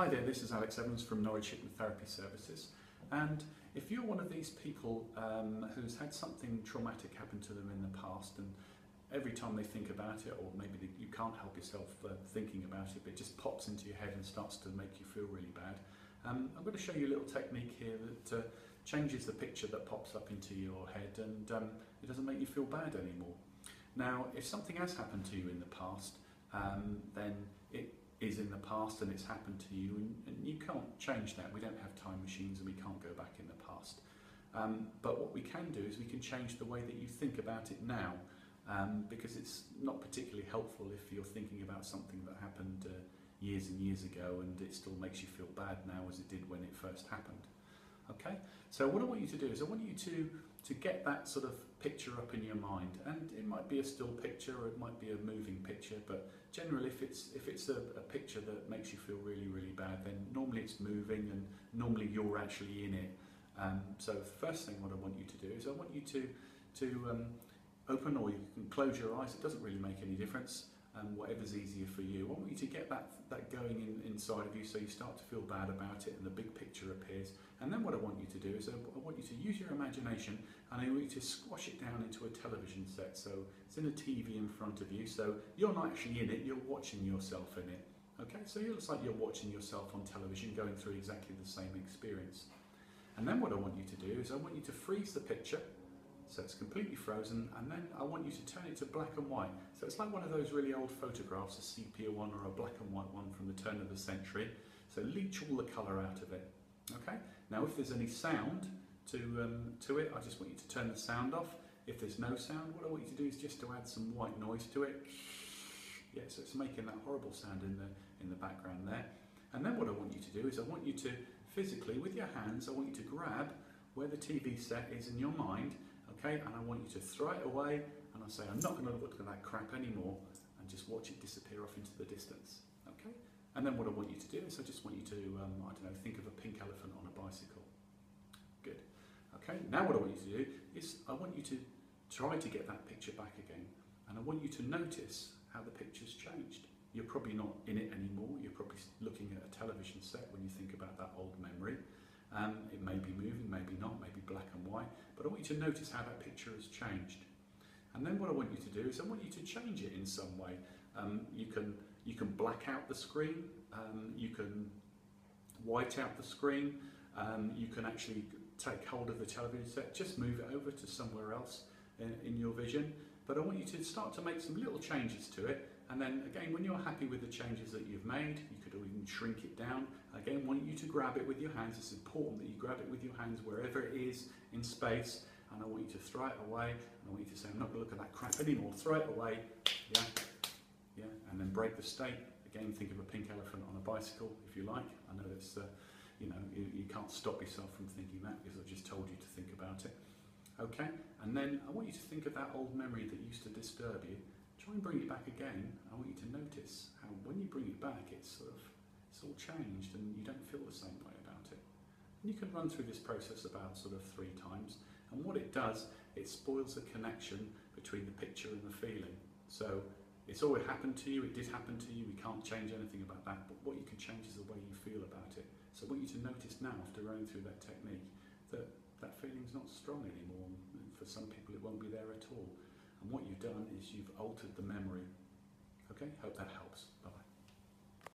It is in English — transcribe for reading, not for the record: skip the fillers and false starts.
Hi there, this is Alex Evans from Norwich Hypnotherapy Services, and if you're one of these people who's had something traumatic happen to them in the past, and every time they think about it, or maybe you can't help yourself thinking about it, but it just pops into your head and starts to make you feel really bad, I'm going to show you a little technique here that changes the picture that pops up into your head, and it doesn't make you feel bad anymore. Now, if something has happened to you in the past, then it is in the past and it's happened to you, and you can't change that. We don't have time machines and we can't go back in the past. But what we can do is we can change the way that you think about it now, because it's not particularly helpful if you're thinking about something that happened years and years ago and it still makes you feel bad now as it did when it first happened. Okay, so what I want you to do is I want you to get that sort of picture up in your mind, and it might be a still picture or it might be a moving picture, but generally if it's a picture that makes you feel really, really bad, then normally it's moving and normally you're actually in it. So the first thing what I want you to do is I want you to open, or you can close your eyes, it doesn't really make any difference, whatever's easier for you. I want you to get that going inside of you so you start to feel bad about it and the big picture appears. And then what I want you to do is I want you to use your imagination, and I want you to squash it down into a television set. So it's in a TV in front of you, so you're not actually in it, you're watching yourself in it. Okay, so it looks like you're watching yourself on television going through exactly the same experience. And then what I want you to do is I want you to freeze the picture, so it's completely frozen, and then I want you to turn it to black and white. So it's like one of those really old photographs, a sepia one or a black and white one from the turn of the century. So leach all the colour out of it. Okay. Now, if there's any sound to it, I just want you to turn the sound off. If there's no sound, what I want you to do is just to add some white noise to it. Yeah, so it's making that horrible sound in the background there. And then what I want you to do is I want you to physically, with your hands, I want you to grab where the TV set is in your mind. Okay, and I want you to throw it away, and I say, I'm not going to look at that crap anymore, and just watch it disappear off into the distance. Okay, and then what I want you to do is I just want you to, I don't know, think of a pink elephant on a bicycle. Good. Okay, now what I want you to do is I want you to try to get that picture back again, and I want you to notice how the picture's changed. You're probably not in it anymore, you're probably looking at a television set when you think about that old memory. It may be moving, maybe not, maybe black and white, but I want you to notice how that picture has changed. And then what I want you to do is I want you to change it in some way. You can black out the screen, you can white out the screen, you can actually take hold of the television set, just move it over to somewhere else in your vision. But I want you to start to make some little changes to it, and then again, when you're happy with the changes that you've made, you could even shrink it down. Again, I want you to grab it with your hands. It's important that you grab it with your hands wherever it is in space, and I want you to throw it away, and I want you to say, I'm not going to look at that crap anymore, throw it away, yeah, and then break the state. Again, think of a pink elephant on a bicycle, if you like. I know that's, you can't stop yourself from thinking that because I've just told you to think about it. Okay, and then I want you to think of that old memory that used to disturb you. Try and bring it back again. I want you to notice how when you bring it back, it's all changed and you don't feel the same way about it. And you can run through this process about sort of 3 times. And what it does, it spoils the connection between the picture and the feeling. So it's already happened to you, it did happen to you, we can't change anything about that, but what you can change is the way you feel about it. So I want you to notice now, after running through that technique, that that feeling's not strong anymore. And for some people it won't be there at all. And what you've done is you've altered the memory. Okay, hope that helps. Bye-bye.